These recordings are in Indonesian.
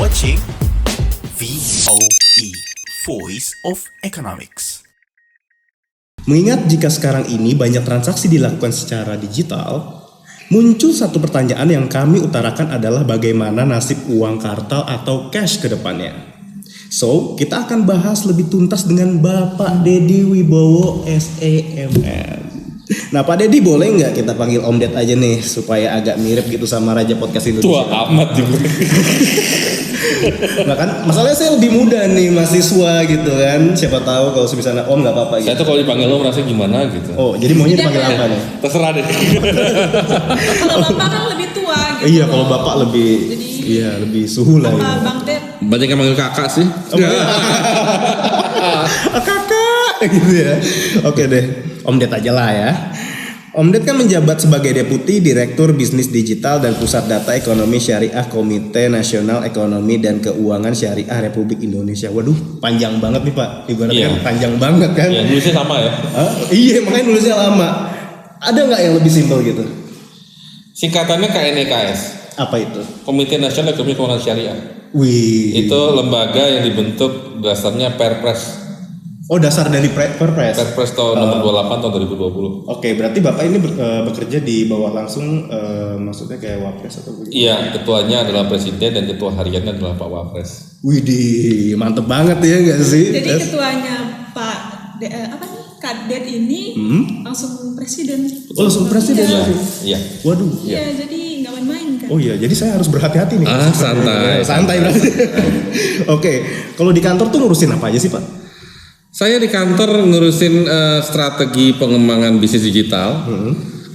watching VOE, Voice of Economics. Mengingat jika sekarang ini banyak transaksi dilakukan secara digital, muncul satu pertanyaan yang kami utarakan adalah bagaimana nasib uang kartal atau cash ke depannya. So, kita akan bahas lebih tuntas dengan Bapak Deddy Wibowo SEMM. Nah, Pak Deddy boleh nggak kita panggil Om Ded aja nih supaya agak mirip gitu sama Raja Podcast Indonesia. Tua amat juga. Nah kan, masalahnya saya lebih muda nih, mahasiswa gitu kan. Siapa tahu kalau misalnya Om nggak apa-apa gitu. Saya tuh kalau dipanggil lo merasa gimana gitu. Oh, jadi maunya dipanggil apa nih? Terserah deh. Kalau bapak kan lebih tua gitu. Iya, kalau bapak lebih, Jadi, iya lebih suhu lah. Apa Ya. Bang Ded? Banyak yang manggil kakak sih. Kakak gitu ya. Oke deh, Om Ded aja lah ya. Om Ded kan menjabat sebagai Deputi Direktur Bisnis Digital dan Pusat Data Ekonomi Syariah Komite Nasional Ekonomi dan Keuangan Syariah Republik Indonesia. Waduh, panjang banget nih Pak. Ibaratnya Iya. kan panjang banget kan. Ya nulisnya sama ya. Hah? Iya, makanya nulisnya lama. Ada nggak yang lebih simpel gitu? Singkatannya KNEKS. Apa itu? Komite Nasional Ekonomi Keuangan Syariah. Wih. Itu lembaga yang dibentuk dasarnya Perpres. Oh, dasar dari Perpres. Perpres tahun nomor 28 tahun 2020. Oke, berarti Bapak ini bekerja di bawah langsung, maksudnya kayak Wapres atau begitu? Iya, ketuanya adalah presiden dan ketua hariannya adalah Pak Wapres. Widih, mantep banget ya nggak sih? Jadi ketuanya Pak Kaded ini langsung presiden. Oh, langsung presiden. Iya. Iya. Waduh. Iya, jadi nggak main-main kan. Oh iya, jadi saya harus berhati-hati nih. Santai. Santai berarti. Oke, kalau di kantor tuh ngurusin apa aja sih Pak? Saya di kantor ngurusin strategi pengembangan bisnis digital,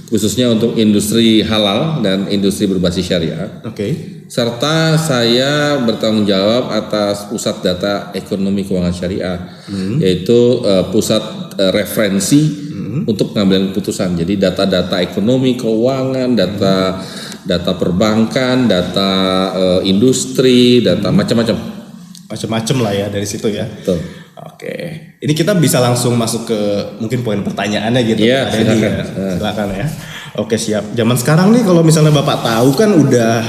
khususnya untuk industri halal dan industri berbasis syariah. Oke. Serta saya bertanggung jawab atas pusat data ekonomi keuangan syariah, yaitu pusat referensi untuk pengambilan keputusan. Jadi data-data ekonomi keuangan, data perbankan, data industri, data macam-macam. Macam-macam lah ya dari situ ya. Betul. Oke, ini kita bisa langsung masuk ke mungkin poin pertanyaannya gitu. Iya, Pak Deddy, silakan. ya. Silakan ya. Oke, siap. Zaman sekarang nih kalau misalnya Bapak tahu kan udah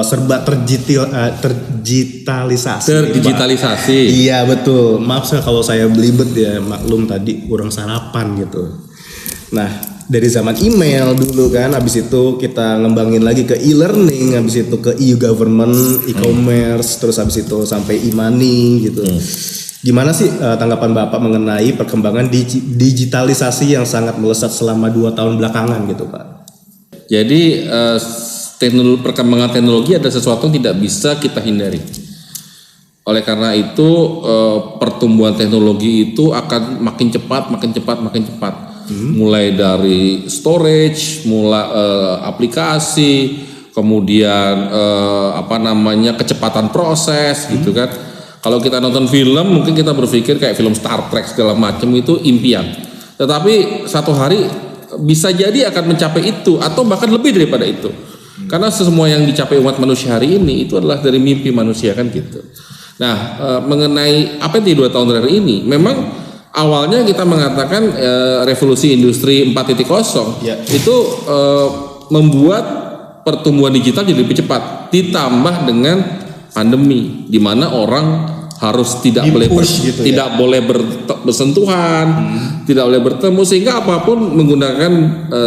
serba terdigitalisasi. Terdigitalisasi. Iya betul. Maaf kalau saya belibet ya, maklum tadi kurang sarapan gitu. Nah, dari zaman email dulu kan, habis itu kita ngembangin lagi ke e-learning, habis itu ke e-government, e-commerce, terus habis itu sampai e-money gitu. Gimana sih tanggapan Bapak mengenai perkembangan digitalisasi yang sangat melesat selama 2 tahun belakangan gitu Pak? Jadi perkembangan teknologi adalah sesuatu yang tidak bisa kita hindari. Oleh karena itu pertumbuhan teknologi itu akan makin cepat. Mulai dari storage, aplikasi, kemudian kecepatan proses gitu kan. Kalau kita nonton film mungkin kita berpikir kayak film Star Trek segala macam itu impian. Tetapi satu hari bisa jadi akan mencapai itu atau bahkan lebih daripada itu. Karena semua yang dicapai umat manusia hari ini itu adalah dari mimpi manusia kan gitu. Nah, mengenai apa yang di 2 tahun terakhir ini, memang awalnya kita mengatakan revolusi industri 4.0 itu membuat pertumbuhan digital jadi lebih cepat, ditambah dengan pandemi di mana orang harus tidak boleh bersentuhan, tidak boleh bertemu sehingga apapun menggunakan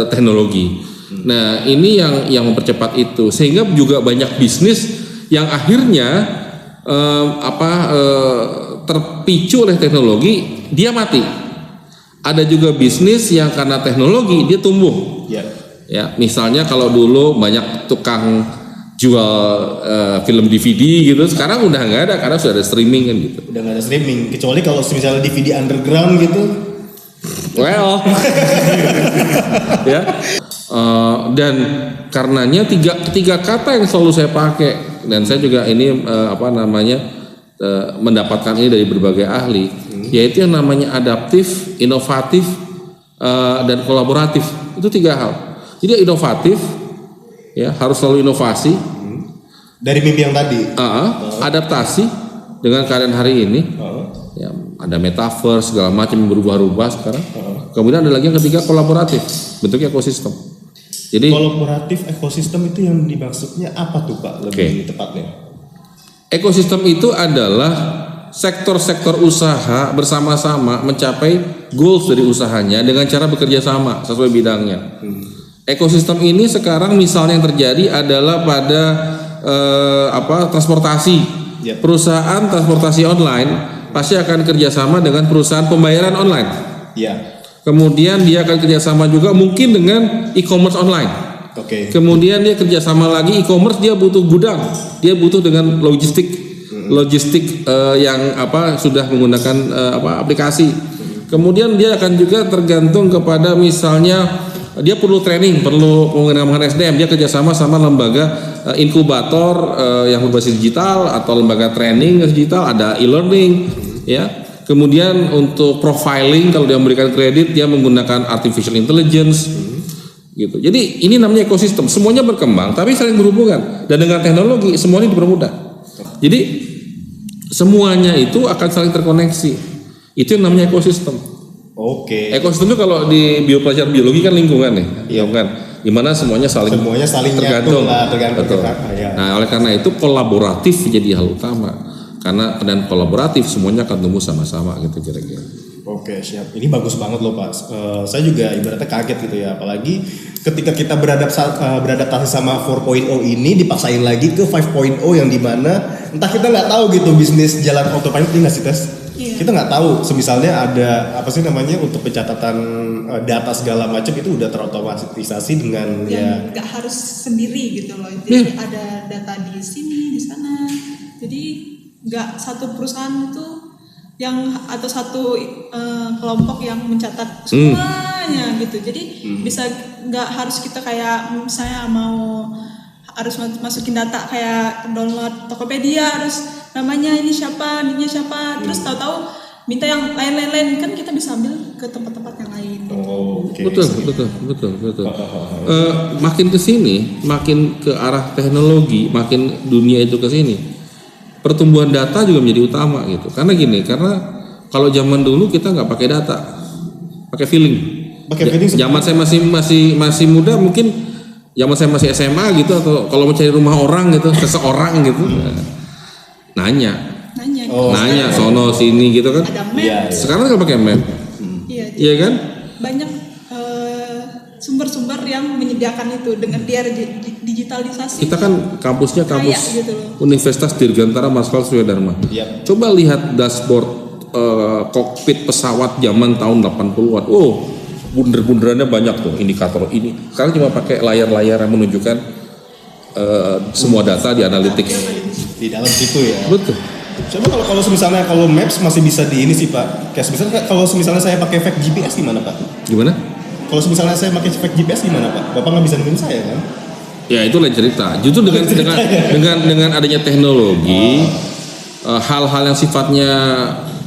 teknologi. Nah, ini yang mempercepat itu sehingga juga banyak bisnis yang akhirnya terpicu oleh teknologi dia mati. Ada juga bisnis yang karena teknologi dia tumbuh. Ya, misalnya kalau dulu banyak tukang jual film DVD gitu, sekarang udah nggak ada karena sudah ada streaming kan gitu. Udah nggak ada streaming, kecuali kalau misalnya DVD underground gitu. Well, ya. Dan karenanya tiga kata yang selalu saya pakai dan saya juga ini mendapatkan ini dari berbagai ahli, yaitu yang namanya adaptif, inovatif, dan kolaboratif. Itu 3 hal. Jadi inovatif, ya harus selalu inovasi. Dari mimpi yang tadi. Adaptasi dengan keadaan hari ini. Ya, ada metaverse segala macam yang berubah-ubah sekarang. Kemudian ada lagi yang ketiga kolaboratif, bentuknya ekosistem. Jadi kolaboratif ekosistem itu yang dimaksudnya apa tuh Pak lebih tepatnya? Ekosistem itu adalah sektor-sektor usaha bersama-sama mencapai goals dari usahanya dengan cara bekerja sama sesuai bidangnya. Ekosistem ini sekarang misalnya yang terjadi adalah pada transportasi. Yep. Perusahaan transportasi online pasti akan kerjasama dengan perusahaan pembayaran online. Ya. Kemudian dia akan kerjasama juga mungkin dengan e-commerce online. Oke. Kemudian dia kerjasama lagi e-commerce, dia butuh gudang, dia butuh dengan logistik yang sudah menggunakan aplikasi. Kemudian dia akan juga tergantung kepada misalnya dia perlu training, perlu pengembangan SDM, dia kerjasama sama lembaga inkubator yang berbasis digital atau lembaga training digital, ada e-learning, ya. Kemudian untuk profiling kalau dia memberikan kredit dia menggunakan artificial intelligence. Gitu. Jadi ini namanya ekosistem, semuanya berkembang tapi saling berhubungan dan dengan teknologi semuanya dipermudah. Jadi semuanya itu akan saling terkoneksi. Itu yang namanya ekosistem. Oke. Ekosistem itu kalau di pelajaran biologi kan lingkungan nih, iya kan? Dimana semuanya saling tergantung. Betul. Ya. Nah, oleh karena itu kolaboratif jadi hal utama. Karena dengan kolaboratif semuanya akan tumbuh sama-sama gitu kira-kira. Oke, siap. Ini bagus banget loh Pak. Saya juga ibaratnya kaget gitu ya. Apalagi ketika kita beradaptasi sama 4.0 ini dipaksain lagi ke 5.0 yang dimana entah kita nggak tahu gitu bisnis jalan autopilot ini nggak sih Tes? Kita nggak tahu. Semisalnya ada untuk pencatatan data segala macam itu udah terotomatisasi dengan yang nggak harus sendiri gitu loh. Jadi ada data di sini, di sana. Jadi nggak satu perusahaan itu atau satu kelompok yang mencatat semuanya gitu. Jadi bisa nggak harus kita kayak misalnya harus masukin data kayak download Tokopedia harus namanya ini siapa, terus tahu-tahu minta yang lain-lain kan kita bisa ambil ke tempat-tempat yang lain. Okay. Betul. Makin ke sini, makin ke arah teknologi, makin dunia itu ke sini. Pertumbuhan data juga menjadi utama gitu. Karena kalau zaman dulu kita nggak pakai data, pakai feeling. Zaman saya masih muda mungkin, zaman saya masih SMA gitu atau kalau mau cari rumah orang gitu, seseorang gitu, nanya, sono sini gitu kan. Ada map. Ya. Sekarang nggak pakai map, iya kan? Banyak sumber-sumber yang menyediakan itu dengan dia digitalisasi. Kita kan kampusnya kampus gitu Universitas Dirgantara Marskal Surya Dharma. Yep. Coba lihat dashboard kokpit pesawat zaman tahun 80-an. Oh, bunder-bunderannya banyak tuh indikator ini. Sekarang cuma pakai layar-layar yang menunjukkan semua data di analytics. Di dalam situ ya. Betul. Coba kalau Maps masih bisa di ini sih Pak. Kayak misalnya kalau saya pakai fake GPS gimana Pak? Gimana? Kalau misalnya saya pakai fake GPS gimana Pak? Bapak nggak bisa nemuin saya kan? Ya itu lain cerita. Justru dengan adanya teknologi, hal-hal yang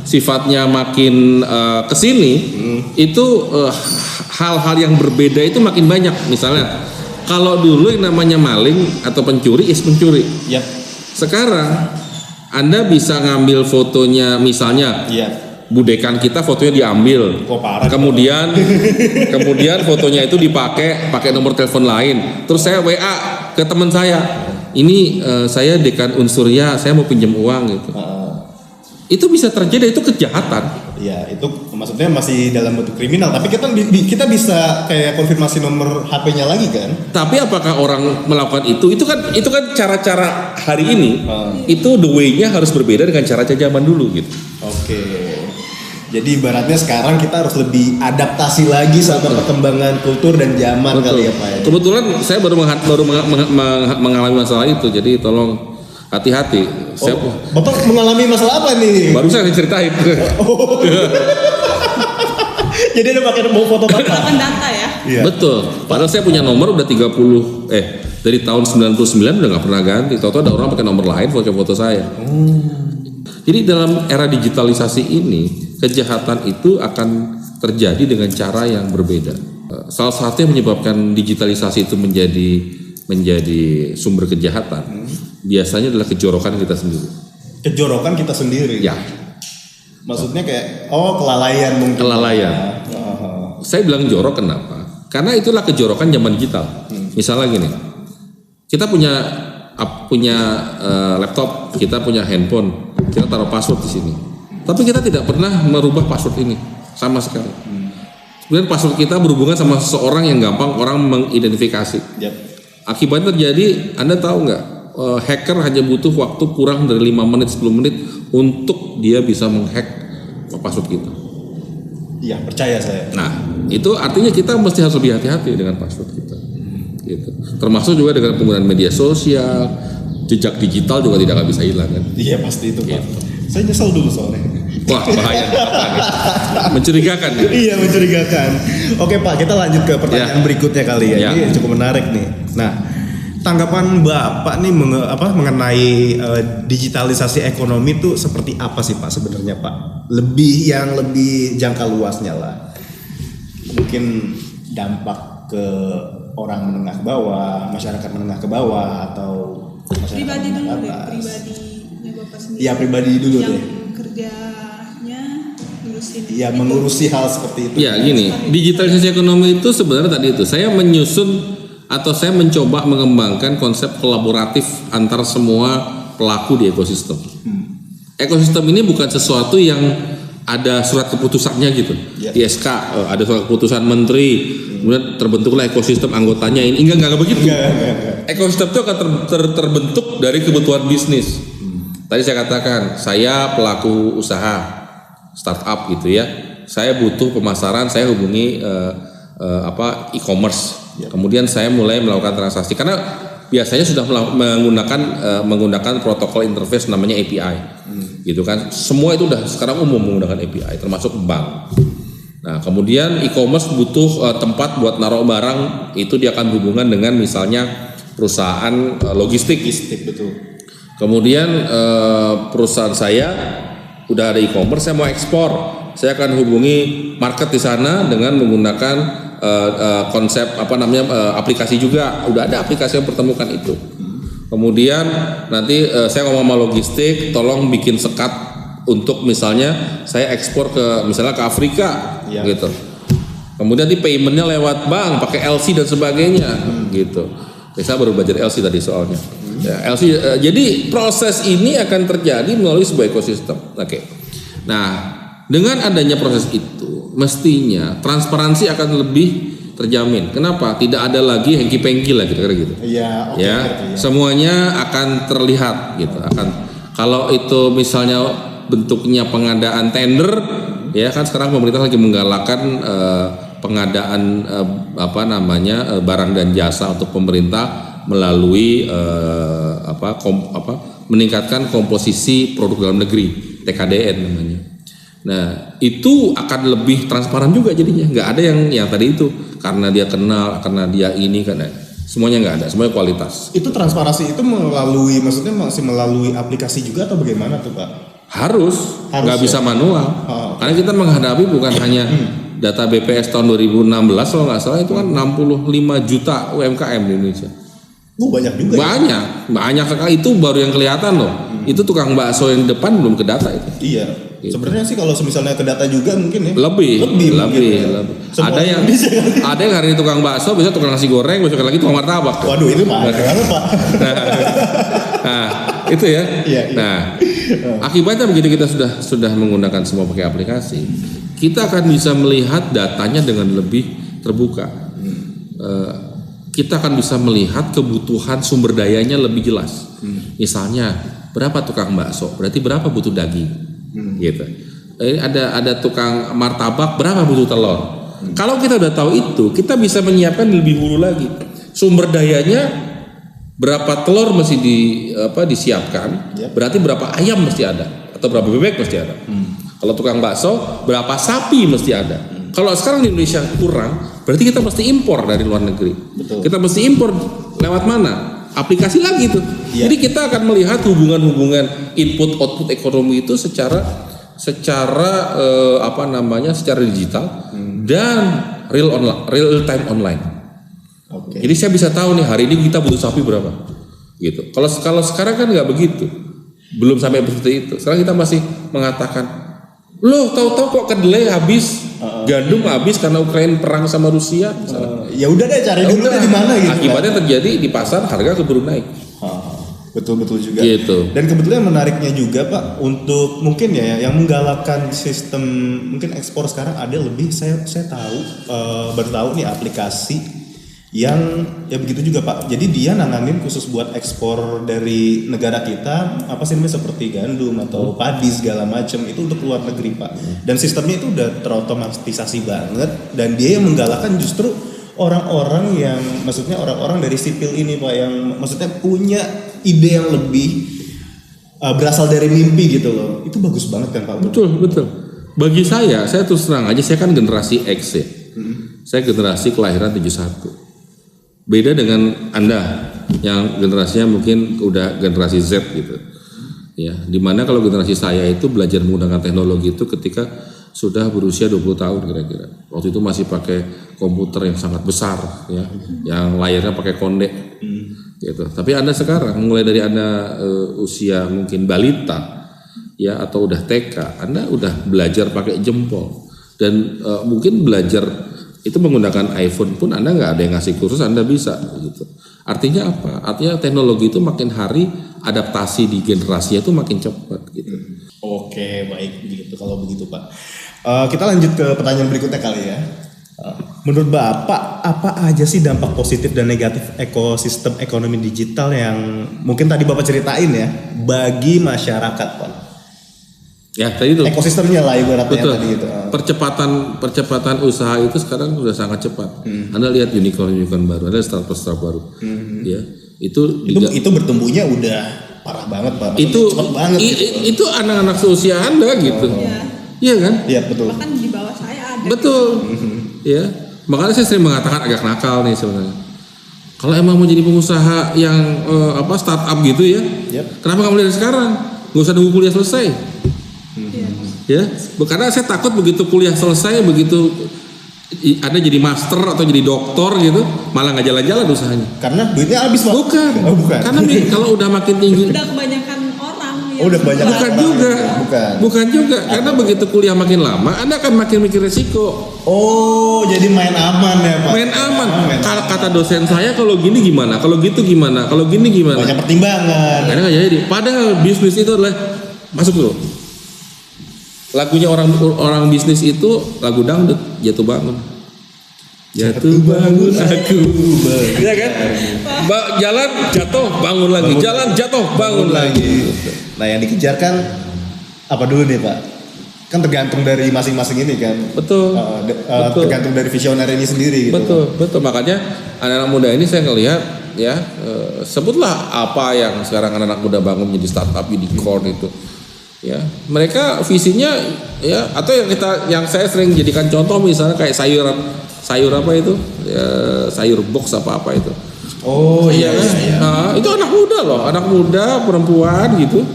sifatnya makin kesini, itu hal-hal yang berbeda itu makin banyak. Misalnya, kalau dulu yang namanya maling atau pencuri pencuri. Yep. Sekarang Anda bisa ngambil fotonya, misalnya. Budekan kita fotonya diambil, kemudian fotonya itu pakai nomor telepon lain, terus saya WA ke teman saya, ini saya dekan Unsurya, saya mau pinjam uang gitu. Itu bisa terjadi, itu kejahatan. Ya itu maksudnya masih dalam bentuk kriminal, tapi kita bisa kayak konfirmasi nomor HP-nya lagi kan? Tapi apakah orang melakukan itu? Itu kan cara-cara hari ini, itu the way-nya harus berbeda dengan cara-cara zaman dulu gitu. Oke. Jadi ibaratnya sekarang kita harus lebih adaptasi lagi sama perkembangan kultur dan zaman. Betul. Kali ya Pak. Kebetulan saya baru mengalami masalah itu, jadi tolong hati-hati. Bapak mengalami masalah apa nih? Baru saya ceritain. Jadi ada pakai foto Bapak. Perlengkapan data ya. Iya. Betul. Padahal saya punya nomor udah 30 dari tahun 99 udah nggak pernah ganti. Tahu-tahu ada orang pakai nomor lain pakai foto saya. Jadi dalam era digitalisasi ini, kejahatan itu akan terjadi dengan cara yang berbeda. Salah satu yang menyebabkan digitalisasi itu menjadi sumber kejahatan, biasanya adalah kejorokan kita sendiri. Kejorokan kita sendiri? Ya. Maksudnya kayak, kelalaian mungkin. Kelalaian. Saya bilang jorok kenapa? Karena itulah kejorokan zaman digital. Misalnya gini, kita punya punya laptop, kita punya handphone, kita taruh password di sini. Tapi kita tidak pernah merubah password ini sama sekali. Kemudian password kita berhubungan sama seseorang yang gampang orang mengidentifikasi. Yep. Akibatnya terjadi, Anda tahu nggak? Hacker hanya butuh waktu kurang dari 5 menit 10 menit untuk dia bisa menghack password kita. Iya, percaya saya. Nah, itu artinya kita mesti harus lebih hati-hati dengan password kita. Gitu. Termasuk juga dengan penggunaan media sosial, jejak digital juga tidak akan bisa hilang kan. Iya, pasti itu, Pak. Gitu. Saya nyesel dulu soalnya. Wah, bahaya. Mencurigakan. Iya, mencurigakan. Oke, Pak, kita lanjut ke pertanyaan berikutnya kali ya. Ya. Ini cukup menarik nih. Nah, tanggapan Bapak nih mengenai digitalisasi ekonomi itu seperti apa sih Pak sebenarnya Pak? Lebih jangka luasnya lah. Mungkin dampak ke orang menengah ke bawah, masyarakat menengah ke bawah, atau masyarakat Pribadi menengah dulu ke deh, atas. pribadinya Bapak sendiri. Iya, pribadi dulu yang deh. kerjanya ngurusin. Iya, itu. mengurusi hal seperti itu. Ya, gini, digitalisasi ekonomi itu sebenarnya tadi itu saya menyusun atau saya mencoba mengembangkan konsep kolaboratif antar semua pelaku di ekosistem. Ekosistem ini bukan sesuatu yang ada surat keputusannya gitu. Ya. Di SK ada surat keputusan menteri, kemudian terbentuklah ekosistem anggotanya ini. Enggak begitu. Enggak. Ekosistem itu akan terbentuk dari kebutuhan bisnis. Tadi saya katakan, saya pelaku usaha startup gitu ya. Saya butuh pemasaran, saya hubungi e-commerce. Ya. Kemudian saya mulai melakukan transaksi karena biasanya sudah menggunakan protokol interface namanya API. Gitu kan. Semua itu udah sekarang umum menggunakan API termasuk bank. Nah, kemudian e-commerce butuh tempat buat naruh barang, itu dia akan hubungan dengan misalnya perusahaan logistik. Betul. Kemudian perusahaan saya udah ada e-commerce, saya mau ekspor, saya akan hubungi market di sana dengan menggunakan konsep aplikasi juga. Udah ada aplikasi yang pertemukan itu. Kemudian nanti saya ngomong sama logistik, tolong bikin sekat untuk misalnya saya ekspor ke misalnya ke Afrika, gitu. Kemudian nanti paymentnya lewat bank, pakai LC dan sebagainya, gitu. Saya baru belajar LC tadi soalnya. Ya, LC, jadi proses ini akan terjadi melalui sebuah ekosistem. Oke. Nah, dengan adanya proses itu, mestinya transparansi akan lebih terjamin. Kenapa? Tidak ada lagi hengki-pengki lah kira-kira gitu. Iya, Ya, semuanya akan terlihat gitu. Kalau itu misalnya bentuknya pengadaan tender, ya kan sekarang pemerintah lagi menggalakkan pengadaan barang dan jasa untuk pemerintah melalui meningkatkan komposisi produk dalam negeri, TKDN namanya. Nah, itu akan lebih transparan juga jadinya. Nggak ada yang tadi itu karena dia kenal, karena dia ini, karena semuanya nggak ada, semuanya kualitas. Itu transparansi itu maksudnya masih melalui aplikasi juga atau bagaimana tuh Pak? Harus nggak bisa manual. Karena kita menghadapi bukan hanya data BPS tahun 2016 kalau nggak salah itu kan 65 juta UMKM di Indonesia. Banyak juga. Banyak sekali, itu baru yang kelihatan loh. Itu tukang bakso yang di depan belum ke data itu. Iya. Gitu. Sebenarnya sih kalau misalnya ke data juga mungkin ya. Lebih. Ya. Ada yang hari ini tukang bakso, besok tukang nasi goreng, besok lagi tukang martabak. Waduh, itu mah banget Pak. Nah, itu ya. Iya. Nah, akibatnya begitu kita sudah menggunakan semua pakai aplikasi, kita akan bisa melihat datanya dengan lebih terbuka. Kita akan bisa melihat kebutuhan sumber dayanya lebih jelas. Misalnya berapa tukang bakso, berarti berapa butuh daging, gitu. Ada tukang martabak, berapa butuh telur. Kalau kita udah tahu itu, kita bisa menyiapkan lebih hulu lagi. Sumber dayanya berapa telur mesti disiapkan, berarti berapa ayam mesti ada atau berapa bebek mesti ada. Kalau tukang bakso, berapa sapi mesti ada. Kalau sekarang di Indonesia kurang, berarti kita mesti impor dari luar negeri. Betul. Kita mesti impor lewat mana? Aplikasi lagi tuh. Ya. Jadi kita akan melihat hubungan-hubungan input output ekonomi itu secara digital dan real time online. Okay. Jadi saya bisa tahu nih hari ini kita butuh sapi berapa, gitu. Kalau sekarang kan nggak begitu, belum sampai seperti itu. Sekarang kita masih mengatakan, loh tahu-tahu kok kedelai habis, gandum habis karena Ukraina perang sama Rusia. Ya udah deh cari dulu di mana gitu. Akibatnya terjadi di pasar harga keburu naik. Betul juga. Gitu. Dan kebetulan menariknya juga Pak, untuk mungkin ya yang menggalakkan sistem mungkin ekspor sekarang ada lebih saya tahu baru tahu nih aplikasi yang ya begitu juga Pak. Jadi dia nanganin khusus buat ekspor dari negara kita apa sih namanya seperti gandum atau padi segala macam itu untuk luar negeri Pak. Dan sistemnya itu udah terotomatisasi banget dan dia yang menggalakkan justru orang-orang yang maksudnya orang-orang dari sipil ini Pak yang maksudnya punya ide yang lebih berasal dari mimpi gitu loh. Itu bagus banget kan Pak. Betul. Bagi saya terus terang aja saya kan generasi X ya. Saya generasi kelahiran 71. Beda dengan Anda yang generasinya mungkin udah generasi Z gitu. Ya, dimana kalau generasi saya itu belajar menggunakan teknologi itu ketika sudah berusia 20 tahun kira-kira. Waktu itu masih pakai komputer yang sangat besar ya, yang layarnya pakai kondek. Gitu. Tapi Anda sekarang mulai dari Anda usia mungkin balita ya atau udah TK, Anda udah belajar pakai jempol dan mungkin belajar itu menggunakan iPhone pun Anda nggak ada yang ngasih kursus Anda bisa gitu. Artinya apa? Artinya teknologi itu makin hari adaptasi di generasinya itu makin cepat gitu. Oke, baik begitu kalau begitu Pak. Kita lanjut ke pertanyaan berikutnya kali ya. Menurut Bapak, apa aja sih dampak positif dan negatif ekosistem ekonomi digital yang mungkin tadi Bapak ceritain ya bagi masyarakat Pak? Ya tadi itu. Ekosistemnya lah ibaratnya Betul. tadi gitu. Percepatan usaha itu sekarang sudah sangat cepat. Anda lihat unicorn baru, ada startup baru. Ya, itu bertumbuhnya udah parah banget Pak. Itu cepet banget gitu. Itu anak-anak seusia Anda gitu. Iya kan? Iya betul. Bahkan di bawah saya ada. Betul. Ya, makanya saya sering mengatakan agak nakal nih sebenarnya. Kalau emang mau jadi pengusaha yang startup gitu ya, kenapa nggak mulai dari sekarang? Nggak usah nunggu kuliah selesai. Ya, karena saya takut begitu kuliah selesai, begitu Anda jadi master atau jadi doktor gitu, malah nggak jalan-jalan usahanya. Karena duitnya habis Pak. Bukan. Karena kalau udah makin tinggi. Udah kebanyakan orang. Udah kebanyakan. Bukan juga. Karena begitu kuliah makin lama, Anda akan makin mikir resiko. Oh, jadi main aman ya Pak. Main aman. Kata dosen saya kalau gini gimana, kalau gitu gimana, kalau gini gimana. Banyak pertimbangan. Karena nggak jadi. Padahal bisnis itu adalah masuk dulu. Lagunya orang bisnis itu lagu dangdut, jatuh bangun. Jatuh bangun aku. Iya kan? Jalan jatuh bangun lagi. Jalan jatuh bangun lagi. Nah, yang dikejar kan apa dulu nih Pak? Kan tergantung dari masing-masing ini kan. Betul. Tergantung dari visioner ini sendiri gitu. Betul. Makanya anak-anak muda ini saya ngelihat ya, sebutlah apa yang sekarang anak-anak muda bangun menjadi startup unicorn itu. Ya, mereka visinya ya, atau yang saya sering jadikan contoh misalnya kayak sayur apa itu ya, sayur box apa itu. Oh iya. Nah, itu anak muda perempuan gitu,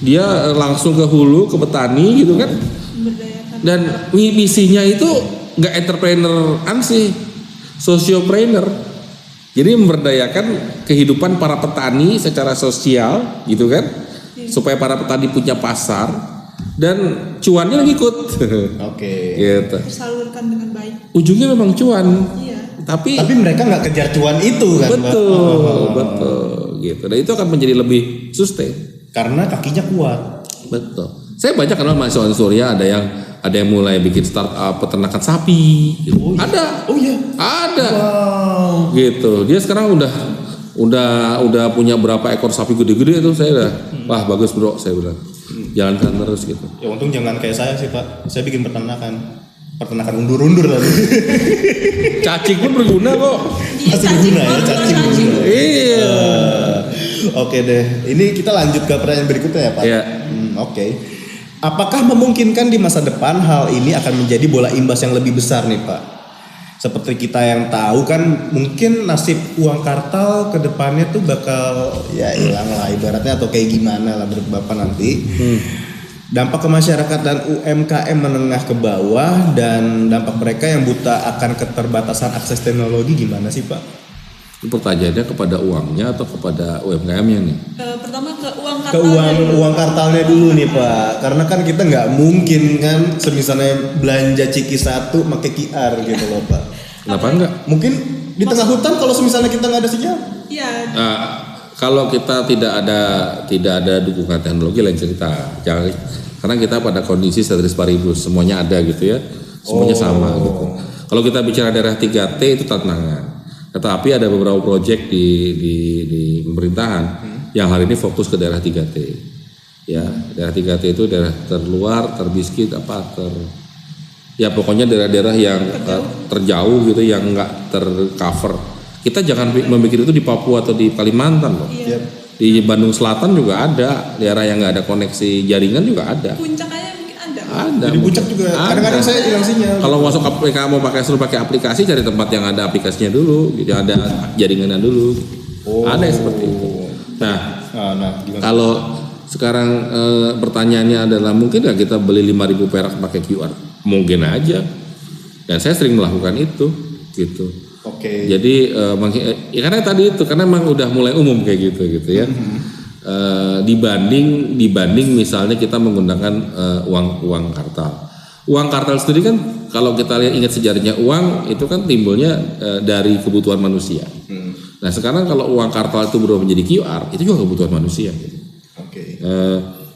dia langsung ke hulu ke petani gitu kan, dan misinya itu nggak entrepreneuran sih, sociopreneur. Jadi memberdayakan kehidupan para petani secara sosial gitu kan, supaya para petani punya pasar dan cuannya ngikut. Oke. Gitu. Tersalurkan dengan baik. Ujungnya memang cuan. Iya. Tapi mereka nggak kejar cuan itu kan. Betul. Gitu. Dan itu akan menjadi lebih sustain. Karena kakinya kuat. Betul. Saya banyak kenal mahasiswa Surya, ada yang mulai bikin startup peternakan sapi. Gitu. Oh, iya. Ada. Oh iya. Ada. Wow. Gitu. Dia sekarang udah punya berapa ekor sapi gede-gede itu, saya udah wah bagus bro, saya bilang jalankan terus gitu. Ya untung jangan kayak saya sih Pak, saya bikin peternakan undur-undur lagi. Cacing pun berguna kok. Masih berguna ya cacing. Iya. Oke deh, ini kita lanjut ke pertanyaan berikutnya ya Pak. Iya. Oke. Apakah memungkinkan di masa depan hal ini akan menjadi bola imbas yang lebih besar nih Pak? Seperti kita yang tahu kan mungkin nasib uang kartal ke depannya tuh bakal ya hilang lah ibaratnya atau kayak gimana lah menurut Bapak nanti. Dampak ke masyarakat dan UMKM menengah ke bawah dan dampak mereka yang buta akan keterbatasan akses teknologi gimana sih Pak? Itu pertanyaannya kepada uangnya atau kepada UMKM-nya nih? Pertama ke uang Ke uang kartalnya dulu nih Pak, karena kan kita nggak mungkin kan semisalnya belanja Ciki 1 pakai QR gitu loh Pak. Kenapa enggak? Mungkin di tengah hutan kalau misalnya kita nggak ada sinyal. Iya. kalau kita tidak ada dukungan teknologi lain cerita. Jangan, karena kita pada kondisi ceteris paribus, semuanya ada gitu ya. Semuanya sama gitu. Kalau kita bicara daerah 3T itu tantangan. Tetapi ada beberapa proyek di pemerintahan yang hari ini fokus ke daerah 3T. Ya, daerah 3T itu daerah terluar, termiskin, ya pokoknya daerah-daerah yang terjauh gitu, yang nggak tercover. Kita jangan memikir itu di Papua atau di Kalimantan loh. Iya. Di Bandung Selatan juga ada daerah yang nggak ada koneksi jaringan juga ada. Puncak aja mungkin ada. Ada. Di puncak juga kadang-kadang saya hilang sinyal. Kalau masuk APK mau suruh pakai aplikasi, cari tempat yang ada aplikasinya dulu, gitu, ada jaringannya dulu. Ada yang seperti itu. Nah, gimana? kalau sekarang pertanyaannya adalah mungkin nggak kita beli 5.000 perak pakai QR? Mungkin aja. Dan saya sering melakukan itu, gitu. Oke. Jadi ya karena tadi itu, karena memang udah mulai umum kayak gitu ya. Dibanding misalnya kita menggunakan uang kartal. Uang kartal sendiri kan kalau kita lihat ingat sejarahnya, uang itu kan timbulnya dari kebutuhan manusia. Nah sekarang kalau uang kartal itu berubah menjadi QR, itu juga kebutuhan manusia. Gitu. Oke.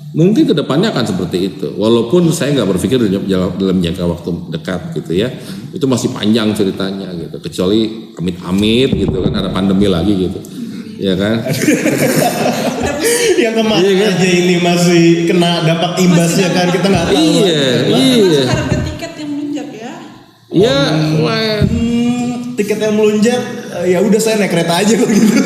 Mungkin kedepannya akan seperti itu. Walaupun saya nggak berpikir dalam jangka waktu dekat gitu ya. Itu masih panjang ceritanya gitu. Kecuali amit-amit gitu kan, ada pandemi lagi gitu. Ya kan? Yang kemarin Iya kan? aja ini masih kena dampak imbasnya kan, kita nggak tahu. Iya. Termasuk harga tiket yang melonjak ya. Iya. Tiket yang melonjak, ya udah saya naik kereta aja kok gitu.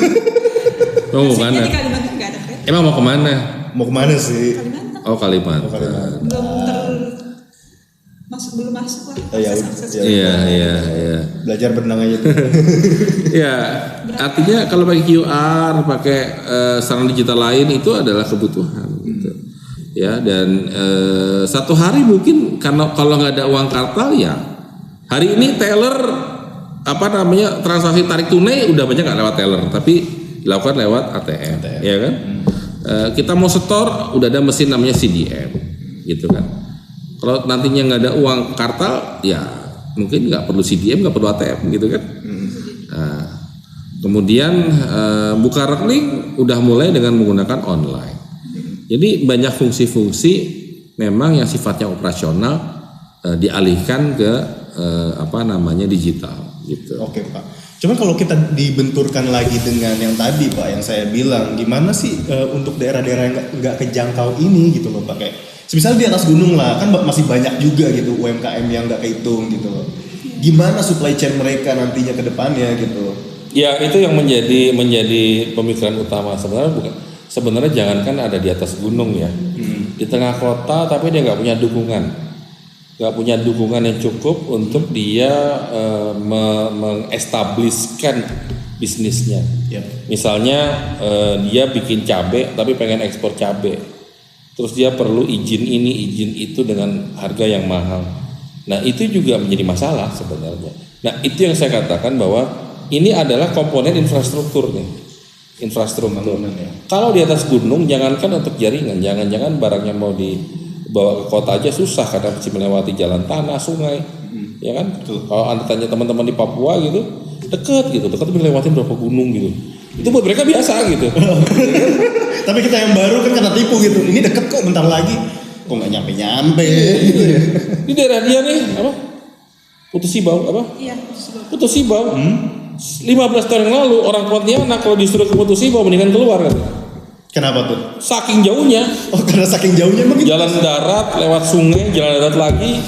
Mau Di kemana? Kalimantan nggak ada kereta. Emang mau kemana? Mau kemana sih? Kalimantan Oh Kalimantan. belum masuk lah. Ya, Akses. Iya. Belajar berenang aja tuh. Ya, artinya kalau pakai QR, pakai sarana digital lain itu adalah kebutuhan gitu. Ya, dan satu hari mungkin karena kalau nggak ada uang kartal ya hari ini teller transaksi tarik tunai udah banyak nggak lewat teller, tapi dilakukan lewat ATM. Ya kan? Kita mau setor udah ada mesin namanya CDM gitu kan. Kalau nantinya nggak ada uang kartal ya mungkin nggak perlu CDM, nggak perlu ATM gitu kan. Nah, kemudian buka rekening udah mulai dengan menggunakan online. Jadi banyak fungsi-fungsi memang yang sifatnya operasional dialihkan ke digital gitu. Oke Pak. Cuman kalau kita dibenturkan lagi dengan yang tadi Pak, yang saya bilang, gimana sih untuk daerah-daerah yang nggak kejangkau ini gitu loh Pak, kayak misalnya di atas gunung lah, kan masih banyak juga gitu UMKM yang nggak kehitung gitu loh. Gimana supply chain mereka nantinya ke depannya gitu? Ya itu yang menjadi pemikiran utama sebenarnya. Sebenarnya jangankan ada di atas gunung ya, di tengah kota tapi dia nggak punya dukungan yang cukup untuk dia mengestablishkan bisnisnya. Misalnya dia bikin cabai tapi pengen ekspor cabai, terus dia perlu izin ini izin itu dengan harga yang mahal. Nah itu juga menjadi masalah sebenarnya. Nah itu yang saya katakan bahwa ini adalah komponen infrastruktur nih. Kalau di atas gunung jangankan untuk jaringan, jangan-jangan barangnya mau dibawa ke kota aja susah karena mesti melewati jalan tanah, sungai, ya kan? Kalau Anda tanya teman-teman di Papua gitu, dekat lewatin berapa gunung gitu. Itu buat mereka biasa gitu. Tapi kita yang baru kan kena tipu gitu. Ini deket kok, bentar lagi kok nggak nyampe. Gitu ya. Di daerah dia nih Putus Sibau Iya, Putus Sibau. 15 tahun yang lalu orang Pontianak kalau disuruh ke Putus Sibau mendingan keluar kan. Kenapa tuh? Saking jauhnya. Oh karena saking jauhnya emang gitu. Jalan darat lewat sungai, jalan darat lagi.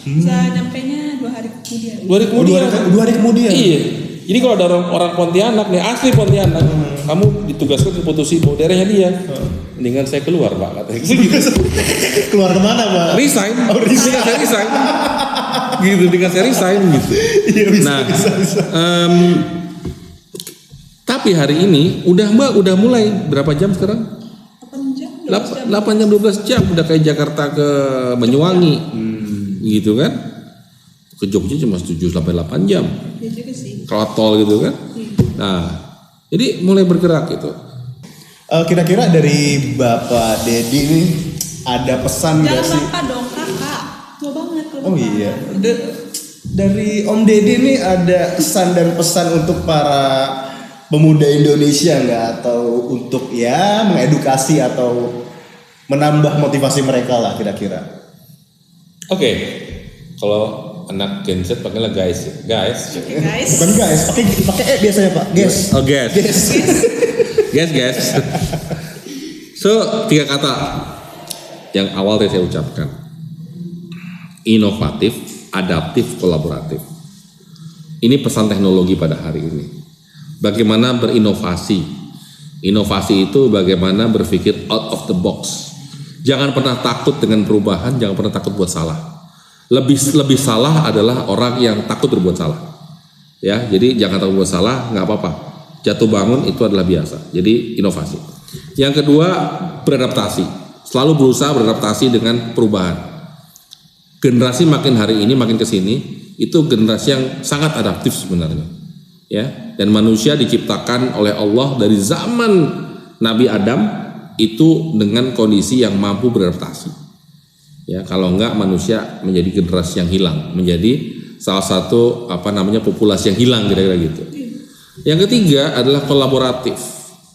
Bisa nyampenya 2 hari kemudian. 2 hari kemudian. 2 hari kemudian. Iya. Jadi kalau ada orang Pontianak nih, asli Pontianak, kamu ditugaskan ke Putus Sibau, daerahnya dia. Mendingan saya keluar Pak katanya. Keluar kemana Pak? Resign. Mendingan saya resign. Gitu, mendingan saya resign gitu. Iya, bisa. Tapi hari ini udah mulai berapa jam sekarang? 8 jam, 12 jam udah kayak Jakarta ke Banyuwangi. Gitu kan? Ke Jogja cuma 7-8 jam. Ya juga sih. Kalau tol gitu kan. Nah, jadi mulai bergerak gitu. Kira-kira dari Bapak Dedi nih ada pesan nggak Jangan sih? lupa dong kakak. Tua banget kalau Oh Bapak. iya. Dari Om Dedi nih ada kesan dan pesan untuk para pemuda Indonesia nggak, atau untuk ya mengedukasi atau menambah motivasi mereka lah kira-kira? Oke, kalau anak Gen Z panggilnya guys. Oke, guys. Bukan guys, pakai biasanya Pak. Guys. Oh guys. Guys. So 3 kata yang awal tadi saya ucapkan: inovatif, adaptif, kolaboratif. Ini pesan teknologi pada hari ini. Bagaimana berinovasi. Inovasi itu bagaimana berpikir out of the box. Jangan pernah takut dengan perubahan, jangan pernah takut buat salah. Lebih salah adalah orang yang takut berbuat salah. Ya, jadi jangan takut buat salah, nggak apa-apa. Jatuh bangun itu adalah biasa. Jadi inovasi. Yang kedua, beradaptasi. Selalu berusaha beradaptasi dengan perubahan. Generasi makin hari ini makin kesini itu generasi yang sangat adaptif sebenarnya. Ya, dan manusia diciptakan oleh Allah dari zaman Nabi Adam itu dengan kondisi yang mampu beradaptasi. Ya, kalau enggak manusia menjadi generasi yang hilang, menjadi salah satu populasi yang hilang kira-kira gitu. Yang ketiga adalah kolaboratif.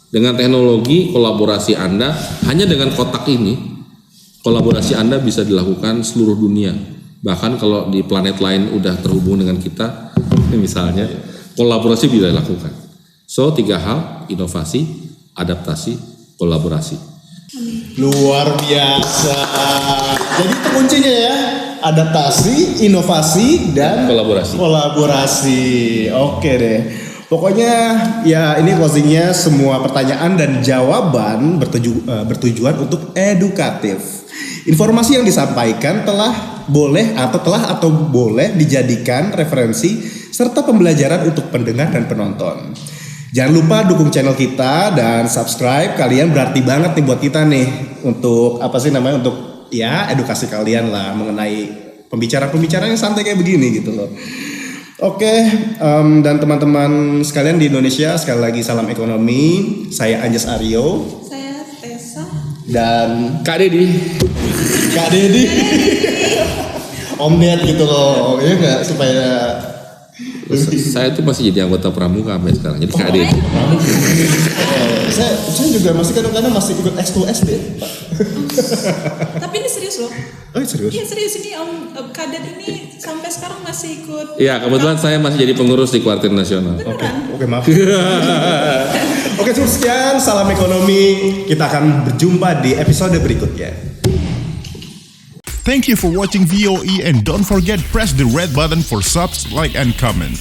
Dengan teknologi kolaborasi Anda hanya dengan kotak ini, kolaborasi Anda bisa dilakukan seluruh dunia. Bahkan kalau di planet lain udah terhubung dengan kita, misalnya kolaborasi bisa dilakukan. So 3 hal: inovasi, adaptasi, kolaborasi. Luar biasa. Jadi itu kuncinya ya, adaptasi, inovasi, dan kolaborasi. Oke deh. Pokoknya ya ini closingnya, semua pertanyaan dan jawaban bertujuan untuk edukatif. Informasi yang disampaikan boleh dijadikan referensi serta pembelajaran untuk pendengar dan penonton. Jangan lupa dukung channel kita dan subscribe. Kalian berarti banget nih buat kita nih untuk untuk ya edukasi kalian lah mengenai pembicaraan yang santai kayak begini gitu loh. Oke, dan teman-teman sekalian di Indonesia, sekali lagi salam ekonomi. Saya Anjas Aryo. Saya Tessa. Dan Kak Dedi. Om Ded gitu loh, ya nggak, supaya saya tuh masih jadi anggota pramuka sampai sekarang. Jadi Kak Dedi. saya juga masih kadang-kadang masih ikut X2S deh, Pak. Tapi ini serius loh. Oh serius? Iya serius, ini Om Kadet ini sampai sekarang masih ikut. Iya, kebetulan saya masih jadi pengurus di Kuartir Nasional. Oke, maaf. Oke, sekian salam ekonomi. Kita akan berjumpa di episode berikutnya. Thank you for watching VOE and don't forget press the red button for subs, like and comment.